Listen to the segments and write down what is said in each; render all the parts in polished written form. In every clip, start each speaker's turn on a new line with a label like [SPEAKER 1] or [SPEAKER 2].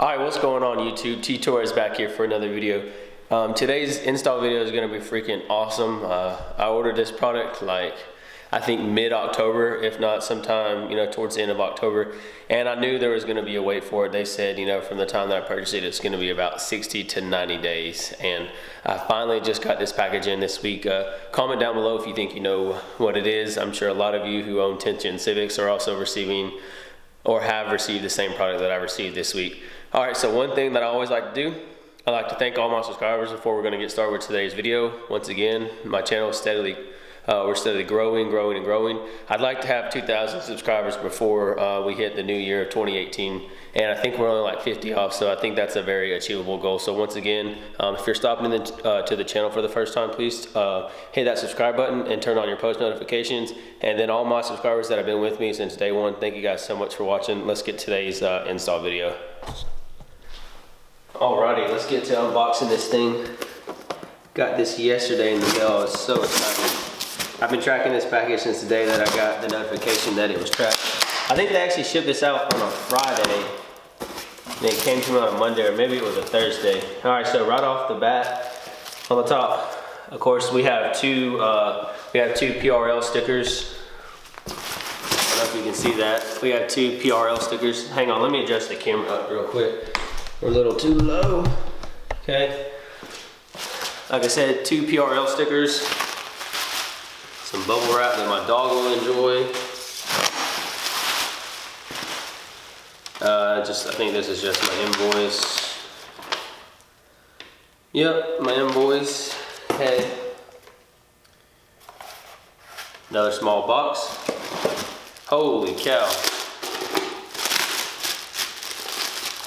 [SPEAKER 1] Alright, what's going on YouTube? T-Torres back here for another video. Today's install video is going to be freaking awesome. I ordered this product like I think mid-October, if not sometime towards the end of October, and I knew there was going to be a wait for it. They said from the time that I purchased it, it's going to be about 60 to 90 days, and I finally just got this package in this week. Comment down below if you think you know what it is. I'm sure a lot of you who own 10th Gen Civics are also receiving or have received the same product that I received this week. Alright, so one thing that I always like to do, I like to thank all my subscribers before we're going to get started with today's video. Once again, my channel is steadily, we're steadily growing. I'd like to have 2,000 subscribers before we hit the new year of 2018, and I think we're only like 50 off, so I think that's a very achievable goal. So once again, if you're stopping to the channel for the first time, please hit that subscribe button and turn on your post notifications. And then all my subscribers that have been with me since day one, thank you guys so much for watching. Let's get today's install video. Alrighty, let's get to unboxing this thing. Got this yesterday in the mail. I was so excited. I've been tracking this package since the day that I got the notification that it was tracked. I think they actually shipped this out on a Friday, and it came to me on a Monday, or maybe it was a Thursday. Alright, so right off the bat, on the top, of course, we have two PRL stickers. I don't know if you can see that. We have two PRL stickers. Hang on, let me adjust the camera up real quick. We're a little too low. Okay. Like I said, two PRL stickers. Some bubble wrap that my dog will enjoy. I think this is just my invoice. Yep, my invoice. Okay. Another small box. Holy cow.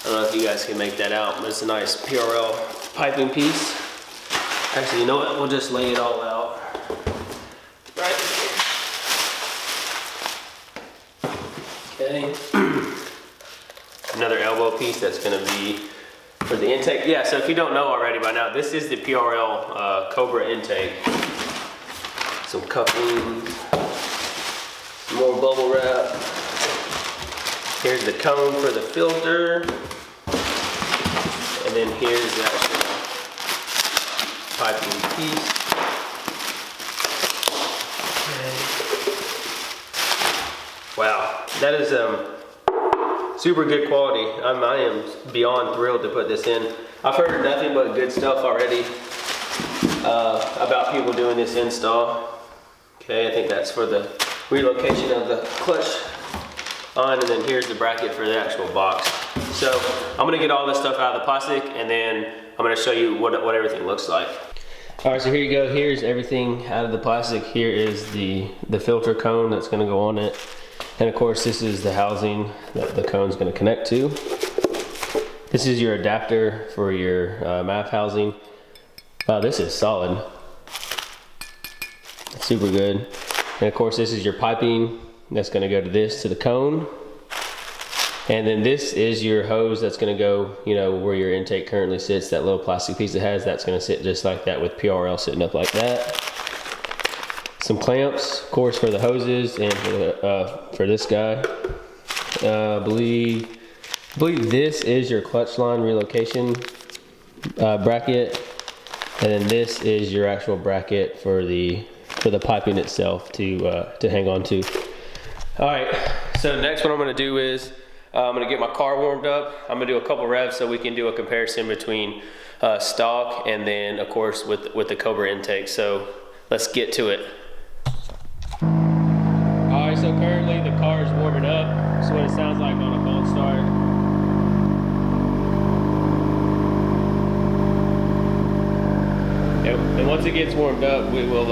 [SPEAKER 1] I don't know if you guys can make that out, but it's a nice PRL piping piece. Actually, you know what? We'll just lay it all out right here. Okay. Another elbow piece that's going to be for the intake. Yeah, so if you don't know already by now, this is the PRL Cobra intake. Some cuffing, more bubble wrap. Here's the cone for the filter. And then here's the actual piping piece. Okay. Wow, that is super good quality. I am beyond thrilled to put this in. I've heard nothing but good stuff already about people doing this install. Okay, I think that's for the relocation of the clutch on, and then here's the bracket for the actual box. So I'm gonna get all this stuff out of the plastic, and then I'm gonna show you what everything looks like. All right, so here you go. Here's everything out of the plastic. Here is the filter cone that's gonna go on it. And of course, this is the housing that the cone's gonna connect to. This is your adapter for your MAF housing. Wow, this is solid. It's super good. And of course, this is your piping that's gonna go to the cone. And then this is your hose that's gonna go, where your intake currently sits. That little plastic piece it has, that's gonna sit just like that with PRL sitting up like that. Some clamps, of course, for the hoses and for this guy. I believe this is your clutch line relocation bracket, and then this is your actual bracket for the piping itself to hang on to. All right, so next what I'm gonna do is I'm gonna get my car warmed up. I'm gonna do a couple revs so we can do a comparison between stock and then of course with the Cobra intake. So let's get to it. All right, so currently the car is warming up. This is what it sounds like on a cold start. And once it gets warmed up, we will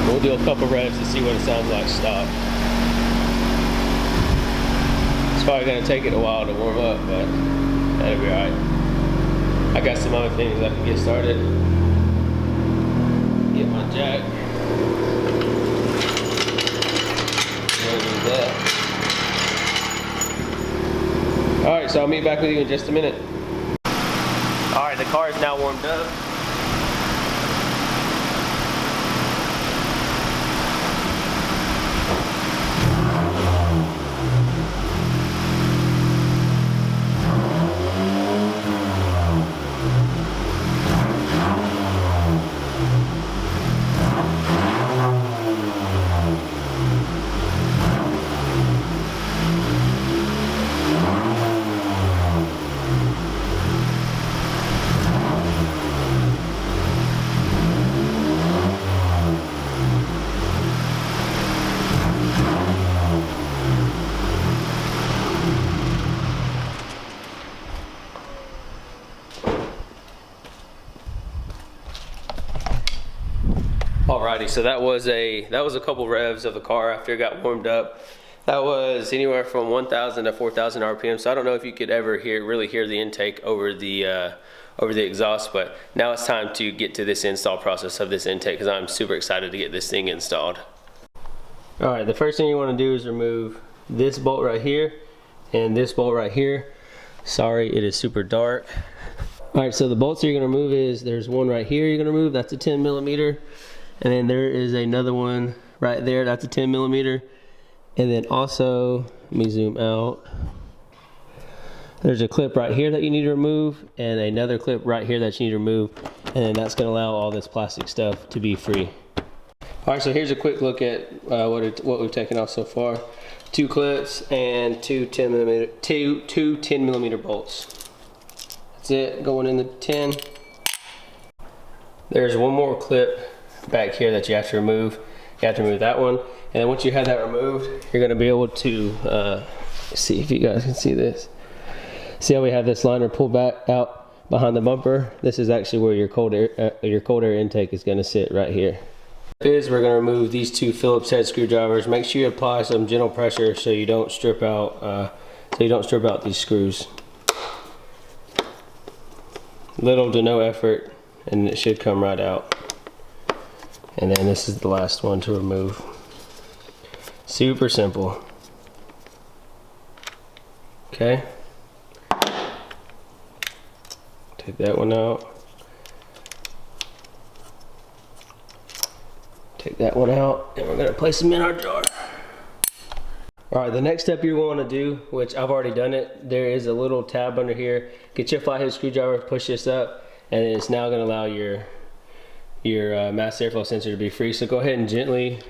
[SPEAKER 1] we'll do a couple revs to see what it sounds like stock. It's probably gonna take it a while to warm up, but that'll be alright. I got some other things I can get started. Get my jack. Alright, so I'll meet back with you in just a minute. Alright, the car is now warmed up. Alrighty, so that was a couple revs of the car after it got warmed up. That was anywhere from 1,000 to 4,000 RPM. So I don't know if you could ever really hear the intake over the exhaust, but now it's time to get to this install process of this intake because I'm super excited to get this thing installed. Alright, the first thing you want to do is remove this bolt right here and this bolt right here. Sorry, it is super dark. Alright, so the bolts you're going to remove is, there's one right here you're going to remove, that's a 10 millimeter. And then there is another one right there, that's a 10 millimeter. And then also, let me zoom out. There's a clip right here that you need to remove, and another clip right here that you need to remove. And then that's going to allow all this plastic stuff to be free. All right, so here's a quick look at what we've taken off so far. 2 clips and two 10 millimeter bolts. That's it, going in the 10. There's one more clip back here that you have to remove. You have to remove that one. And then once you have that removed, you're going to be able to see if you guys can see this. See how we have this liner pulled back out behind the bumper? This is actually where your cold air intake is going to sit right here. We're going to remove these 2 Phillips head screwdrivers. Make sure you apply some gentle pressure so you don't strip out these screws. Little to no effort, and it should come right out. And then this is the last one to remove. Super simple. Okay. Take that one out. Take that one out, and we're gonna place them in our jar. All right, the next step you're going to do, which I've already done it, there is a little tab under here. Get your flathead screwdriver, push this up, and it's now gonna allow your mass airflow sensor to be free. So go ahead and gently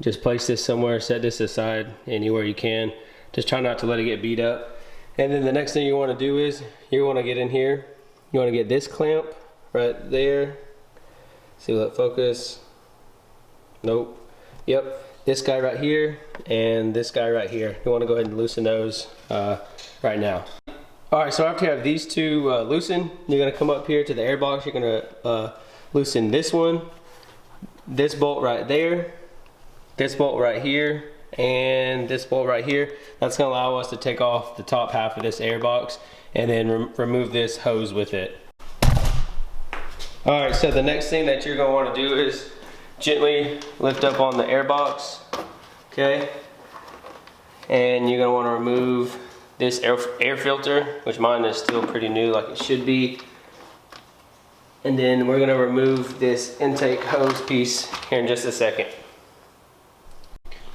[SPEAKER 1] just place this somewhere, set this aside anywhere you can. Just try not to let it get beat up. And then the next thing you want to do is you want to get in here. You want to get this clamp right there. See, will it focus? Nope. Yep. This guy right here and this guy right here. You want to go ahead and loosen those right now. All right. So after you have these 2 loosened, you're going to come up here to the air box. You're going to loosen this one, this bolt right there, this bolt right here, and this bolt right here. That's going to allow us to take off the top half of this air box and then remove this hose with it. Alright, so the next thing that you're going to want to do is gently lift up on the air box, okay? And you're going to want to remove this air filter, which mine is still pretty new like it should be. And then we're going to remove this intake hose piece here in just a second.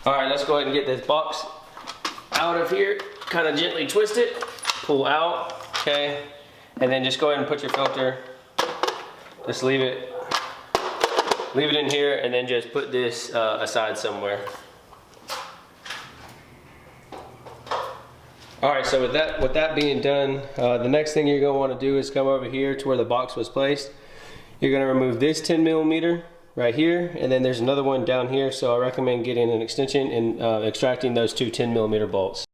[SPEAKER 1] Alright, let's go ahead and get this box out of here. Kind of gently twist it, pull out, okay? And then just go ahead and put your filter, just leave it in here, and then just put this aside somewhere. Alright, so with that being done, the next thing you're going to want to do is come over here to where the box was placed. You're going to remove this 10 millimeter right here, and then there's another one down here, so I recommend getting an extension and extracting those 2 10 millimeter bolts.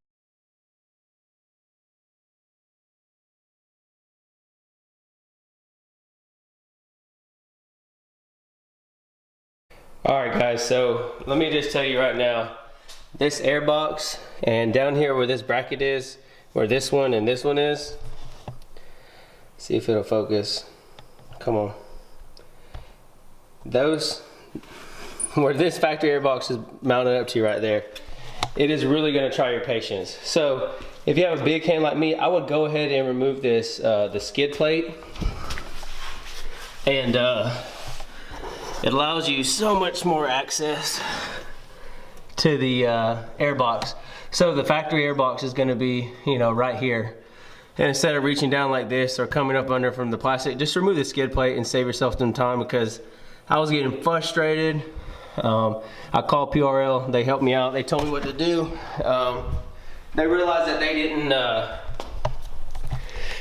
[SPEAKER 1] Alright guys, so let me just tell you right now, this air box and down here where this bracket is, where this one and this one is, see if it'll focus, come on. Those, where this factory air box is mounted up to you right there, it is really going to try your patience. So if you have a big hand like me, I would go ahead and remove this, the skid plate, and it allows you so much more access to the air box. So the factory air box is going to be, you know, right here. And instead of reaching down like this or coming up under from the plastic, just remove the skid plate and save yourself some time, because I was getting frustrated. I called PRL, they helped me out, they told me what to do. They realized that they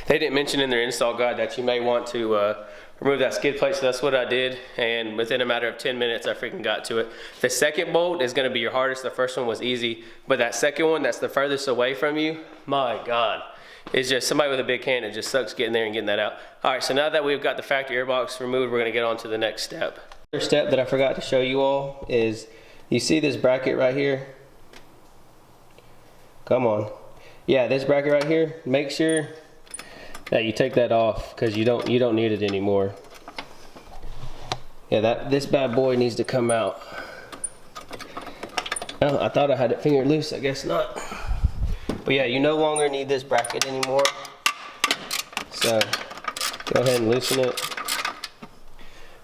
[SPEAKER 1] didn't mention in their install guide that you may want to remove that skid plate, so that's what I did, and within a matter of 10 minutes I freaking got to it. The second bolt is going to be your hardest. The first one was easy, but that second one that's the furthest away from you, my God, it's just somebody with a big hand. It just sucks getting there and getting that out. All right, so now that we've got the factory air box removed, we're going to get on to the next step. Another step that I forgot to show you all is, you see this bracket right here? Come on. Yeah, this bracket right here, make sure that you take that off because you don't need it anymore. Yeah, this bad boy needs to come out. Well, I thought I had it fingered loose, I guess not. But yeah, you no longer need this bracket anymore. So go ahead and loosen it.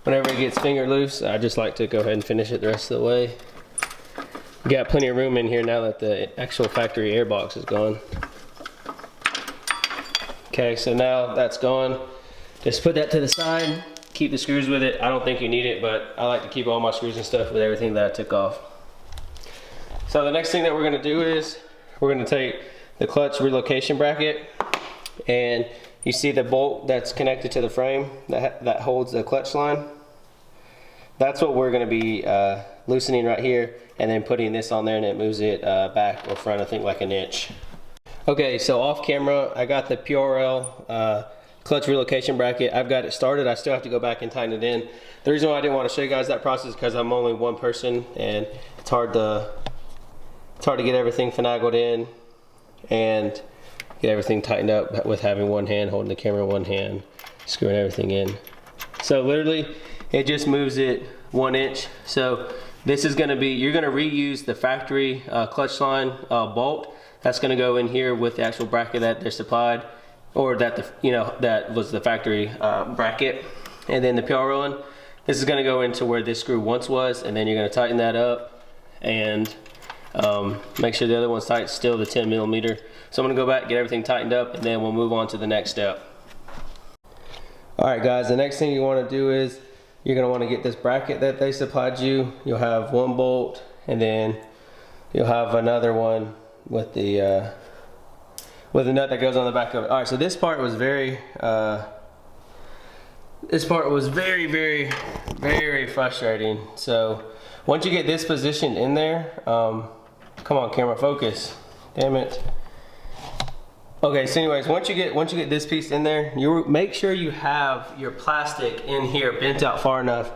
[SPEAKER 1] Whenever it gets finger loose, I just like to go ahead and finish it the rest of the way. We got plenty of room in here now that the actual factory air box is gone. Okay, so now that's gone. Just put that to the side, keep the screws with it. I don't think you need it, but I like to keep all my screws and stuff with everything that I took off. So the next thing that we're gonna do is, we're gonna take the clutch relocation bracket, and you see the bolt that's connected to the frame that holds the clutch line? That's what we're gonna be loosening right here, and then putting this on there, and it moves it back or front, I think like an inch. Okay, so off camera, I got the PRL clutch relocation bracket. I've got it started. I still have to go back and tighten it in. The reason why I didn't want to show you guys that process is because I'm only one person, and it's hard to get everything finagled in and get everything tightened up with having one hand holding the camera, one hand screwing everything in. So literally, it just moves it 1 inch. So this is going to be, you're going to reuse the factory clutch line bolt. That's going to go in here with the actual bracket that they're supplied, or that that was the factory bracket. And then the PRL one, this is going to go into where this screw once was, and then you're going to tighten that up and make sure the other one's tight, still the 10 millimeter. So I'm going to go back, get everything tightened up, and then we'll move on to the next step. Alright guys, the next thing you want to do is, you're going to want to get this bracket that they supplied you. You'll have one bolt, and then you'll have another one with the nut that goes on the back of it. Alright, so this part was very frustrating. So once you get this positioned in there, come on camera, focus, damn it. Okay, so anyways, once you get this piece in there, you make sure you have your plastic in here bent out far enough,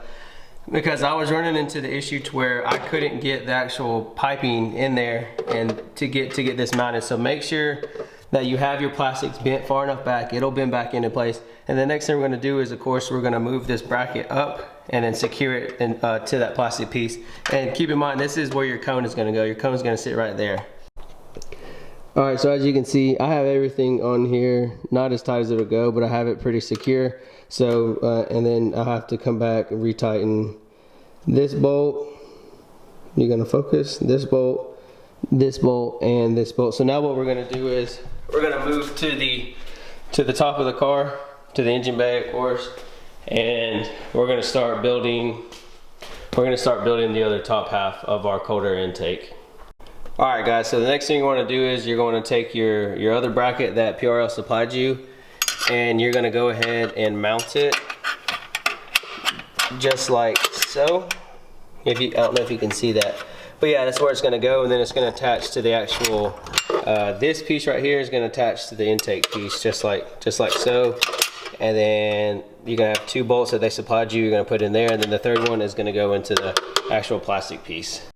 [SPEAKER 1] because I was running into the issue to where I couldn't get the actual piping in there and to get this mounted. So make sure that you have your plastics bent far enough back. It'll bend back into place. And the next thing we're going to do is, of course, we're going to move this bracket up and then secure it to that plastic piece. And keep in mind, this is where your cone is going to go. Your cone is going to sit right there. Alright, so as you can see, I have everything on here, not as tight as it'll go, but I have it pretty secure. So, and then I have to come back and retighten this bolt. You're going to focus, this bolt, and this bolt. So now what we're going to do is, we're going to move to the top of the car, to the engine bay, of course, and we're going to start building the other top half of our cold air intake. Alright guys, so the next thing you want to do is, you're going to take your other bracket that PRL supplied you, and you're going to go ahead and mount it just like so. I don't know if you can see that, but yeah, that's where it's going to go, and then it's going to attach to the actual this piece right here is going to attach to the intake piece, just like so. And then you're going to have 2 bolts that they supplied you, you're going to put in there, and then the third one is going to go into the actual plastic piece.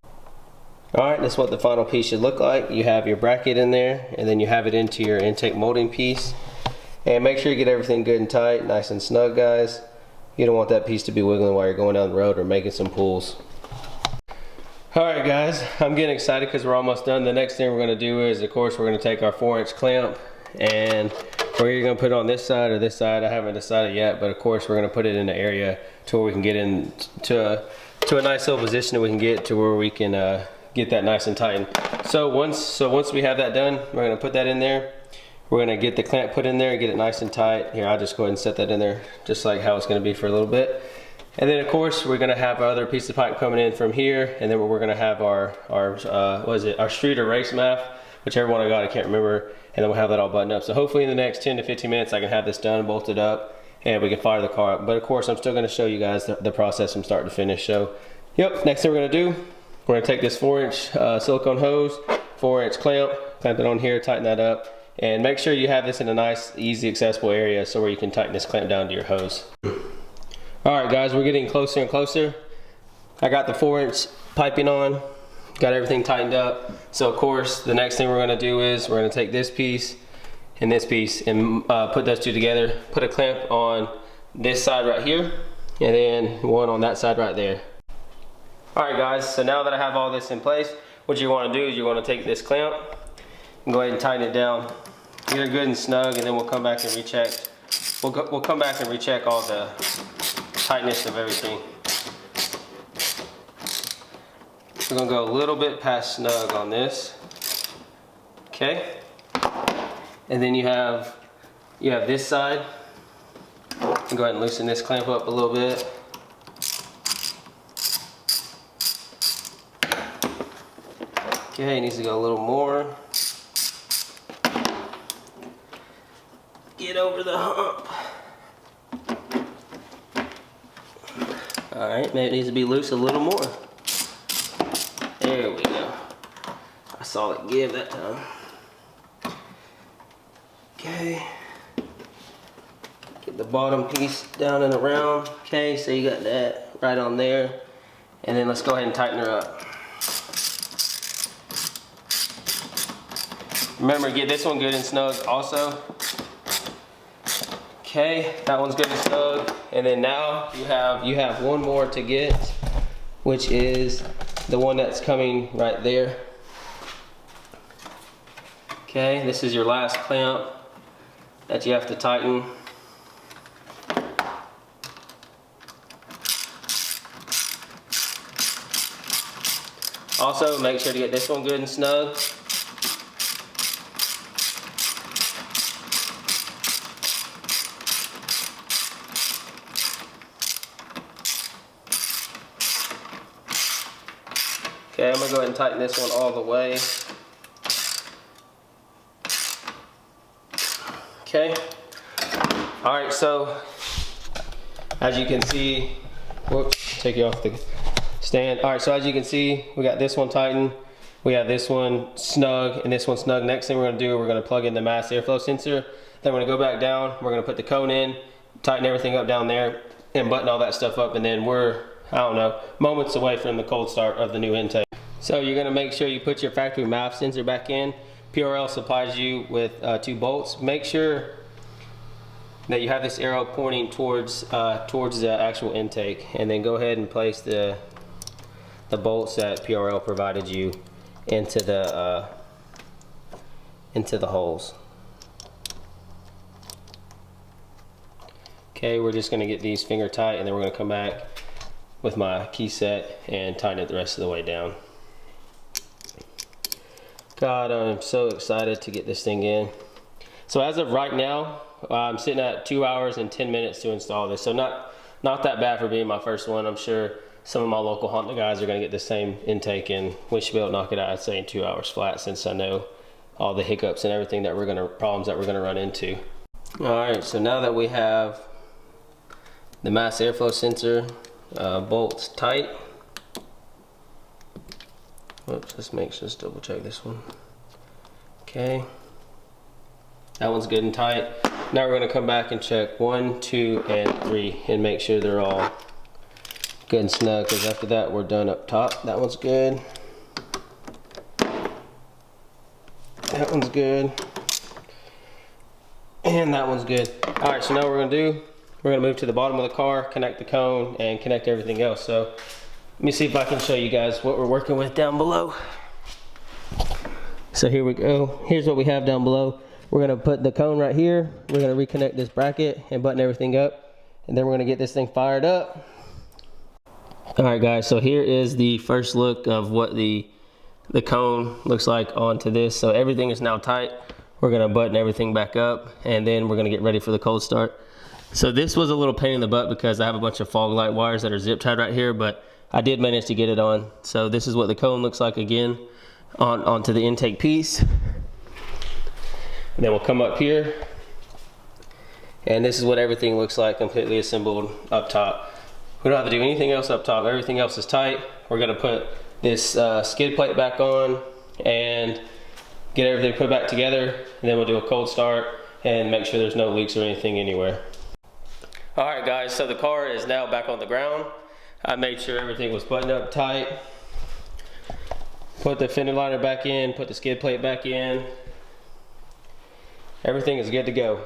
[SPEAKER 1] Alright, that's what the final piece should look like. You have your bracket in there, and then you have it into your intake molding piece. And make sure you get everything good and tight, nice and snug, guys. You don't want that piece to be wiggling while you're going down the road or making some pulls. Alright guys, I'm getting excited because we're almost done. The next thing we're going to do is, of course, we're going to take our 4-inch clamp, and we're either going to put it on this side or this side. I haven't decided yet, but of course we're going to put it in an area to where we can get into a nice little position that we can get to where we can get that nice and tightened. So once we have that done, we're going to put that in there. We're going to get the clamp put in there and get it nice and tight. Here, I'll just go ahead and set that in there just like how it's going to be for a little bit. And then of course we're going to have our other piece of pipe coming in from here, and then we're going to have our street or race map, whichever one I got, I can't remember, and then we'll have that all buttoned up. So hopefully in the next 10 to 15 minutes I can have this done, bolted up, and we can fire the car up. But of course I'm still going to show you guys the process from start to finish. So yep, next thing we're going to do, we're going to take this 4-inch silicone hose, 4-inch clamp it on here, tighten that up, and make sure you have this in a nice, easy, accessible area so where you can tighten this clamp down to your hose. Alright guys, we're getting closer and closer. I got the 4-inch piping on, got everything tightened up. So of course, the next thing we're gonna do is we're gonna take this piece and put those two together, put a clamp on this side right here, and then one on that side right there. All right guys, so now that I have all this in place, what you wanna do is you wanna take this clamp and go ahead and tighten it down. Get it good and snug, and then we'll come back and recheck. We'll come back and recheck all the tightness of everything. We're gonna go a little bit past snug on this. Okay. And then you have this side. Go ahead and loosen this clamp up a little bit. Okay, it needs to go a little more. Get over the hump. All right, maybe it needs to be loose a little more. There we go. I saw it give that time. Okay. Get the bottom piece down and around. Okay, so you got that right on there. And then let's go ahead and tighten her up. Remember, get this one good and snug also. Okay, that one's good and snug. And then now you have one more to get, which is the one that's coming right there. Okay, this is your last clamp that you have to tighten. Also, make sure to get this one good and snug. Okay, I'm gonna go ahead and tighten this one all the way. Okay. All right, so as you can see, whoops, take you off the stand. All right, so as you can see, we got this one tightened, we have this one snug, and this one snug. Next thing we're gonna do, we're gonna plug in the mass airflow sensor. Then we're gonna go back down, we're gonna put the cone in, tighten everything up down there, and button all that stuff up, and then we're, I don't know, moments away from the cold start of the new intake. So you're gonna make sure you put your factory MAF sensor back in. PRL supplies you with 2 bolts. Make sure that you have this arrow pointing towards the actual intake, and then go ahead and place the bolts that PRL provided you into the holes. Okay, we're just gonna get these finger tight, and then we're gonna come back with my key set and tighten it the rest of the way down. God, I'm so excited to get this thing in. So as of right now, I'm sitting at 2 hours and 10 minutes to install this. So not that bad for being my first one. I'm sure some of my local Honda guys are gonna get the same intake, and we should be able to knock it out, I'd say, in 2 hours flat, since I know all the hiccups and everything that problems that we're gonna run into. All right, so now that we have the mass airflow sensor bolts tight. Whoops, let's double check this one. Okay, that one's good and tight. Now we're gonna come back and check 1, 2, and 3 and make sure they're all good and snug, because after that we're done up top. That one's good. That one's good. And that one's good. All right, so now what we're gonna move to the bottom of the car, connect the cone, and connect everything else. So let me see if I can show you guys what we're working with down below. So here we go. Here's what we have down below. We're gonna put the cone right here. We're gonna reconnect this bracket and button everything up, and then we're gonna get this thing fired up. All right guys, so here is the first look of what the cone looks like onto this. So everything is now tight. We're gonna button everything back up, and then we're gonna get ready for the cold start. So this was a little pain in the butt because I have a bunch of fog light wires that are zip tied right here, but I did manage to get it on. So this is what the cone looks like again onto the intake piece. And then we'll come up here, and this is what everything looks like completely assembled up top. We don't have to do anything else up top. Everything else is tight. We're gonna put this skid plate back on and get everything put back together, and then we'll do a cold start and make sure there's no leaks or anything anywhere. All right guys, so the car is now back on the ground. I made sure everything was buttoned up tight. Put the fender liner back in, put the skid plate back in. Everything is good to go.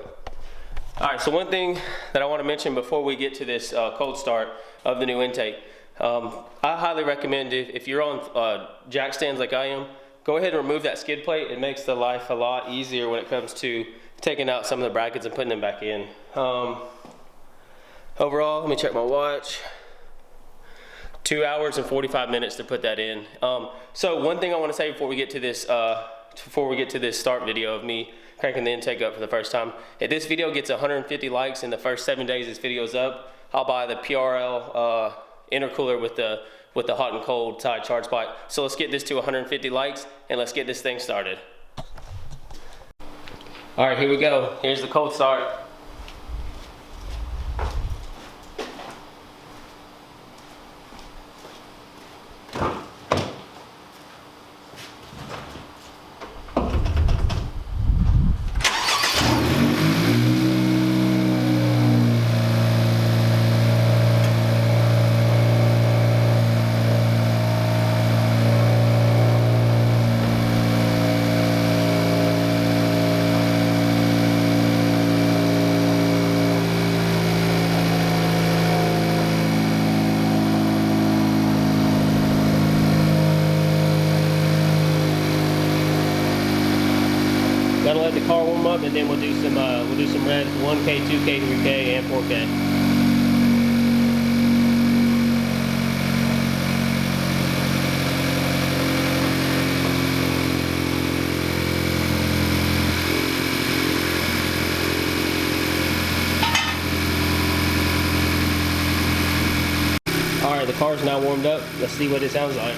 [SPEAKER 1] All right, so one thing that I want to mention before we get to this cold start of the new intake. I highly recommend if you're on jack stands like I am, go ahead and remove that skid plate. It makes the life a lot easier when it comes to taking out some of the brackets and putting them back in. Overall, let me check my watch. 2 hours and 45 minutes to put that in. So one thing I want to say before we get to this start video of me cranking the intake up for the first time. If this video gets 150 likes in the first 7 days this video's up, I'll buy the PRL intercooler with the hot and cold side charge pipe. So let's get this to 150 likes and let's get this thing started. All right, here we go. Here's the cold start. Gotta let the car warm up, and then we'll do some revs, 1K, 2K, 3K, and 4K. All right, the car's now warmed up. Let's see what it sounds like.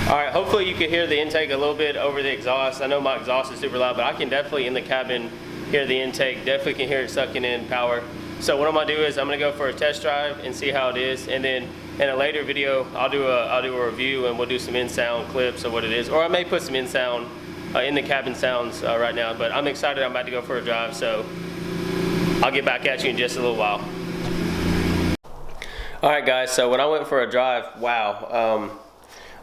[SPEAKER 1] Alright, hopefully you can hear the intake a little bit over the exhaust. I know my exhaust is super loud, but I can definitely in the cabin hear the intake. Definitely can hear it sucking in power. So what I'm gonna do is I'm gonna go for a test drive and see how it is, and then in a later video I'll do a review and we'll do some in-sound clips of what it is, or I may put some in-sound in the cabin sounds right now. But I'm excited. I'm about to go for a drive, so I'll get back at you in just a little while. Alright guys, so when I went for a drive, wow.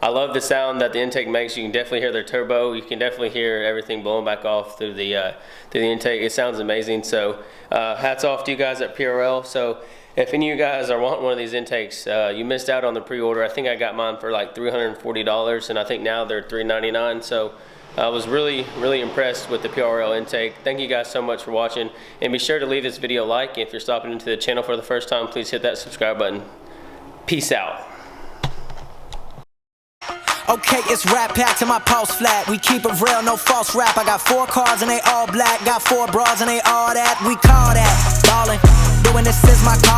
[SPEAKER 1] I love the sound that the intake makes. You can definitely hear the turbo. You can definitely hear everything blowing back off through the intake. It sounds amazing. So hats off to you guys at PRL. So if any of you guys are wanting one of these intakes, you missed out on the pre-order. I think I got mine for like $340, and I think now they're $399. So I was really impressed with the PRL intake. Thank you guys so much for watching, and be sure to leave this video a like. If you're stopping into the channel for the first time, please hit that subscribe button. Peace out.
[SPEAKER 2] Okay, it's rap pack to my pulse flat. We keep it real, no false rap. I got 4 cars and they all black. Got 4 bras and they all that. We call that ballin'. Doing this is my call.